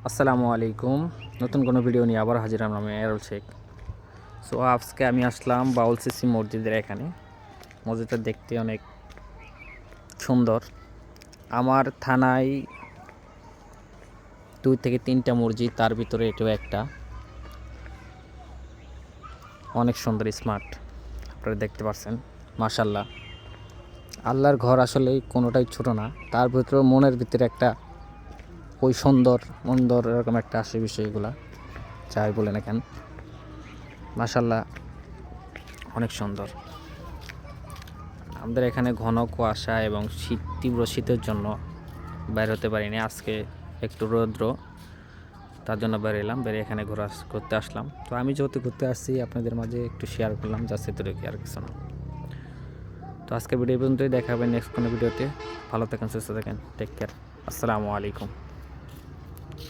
আসসালামু আলাইকুম। নতুন কোনো ভিডিও নিয়ে আবার হাজির হলাম আমি এরল শেখ। সো আজকে আমি আসলাম বাউল সিসি মসজিদের এখানে। মসজিদটা দেখতে অনেক সুন্দর। আমার থানায় 2 থেকে 3টা মসজিদ, তার ভিতরে এটাও একটা। অনেক সুন্দর, স্মার্ট, আপনারা দেখতে পাচ্ছেন। মাশাল্লাহ, আল্লাহর ঘর আসলে কোনোটাই ছোট না, তার ভিতরেও মনের ভিতরে একটা ওই সুন্দর মন্দর এরকম একটা আসে বিষয়গুলা, যাই বলেন এখন। মাশাল্লাহ, অনেক সুন্দর। আমাদের এখানে ঘন কুয়াশা এবং তীব্র শীতের জন্য বের হতে পারিনি। আজকে একটু রৌদ্র, তার জন্য বেরিয়ে এখানে ঘুরতে আসলাম। তো আমি যেহেতু ঘুরতে আসছি, আপনাদের মাঝে একটু শেয়ার করলাম, জাস্ট এতটুকু, আর কিছু না। তো আজকে ভিডিও পর্যন্তই, দেখা হবে নেক্সট কোনো ভিডিওতে। ভালো থাকেন, সুস্থ থাকেন, টেক কেয়ার। আসসালামু আলাইকুম।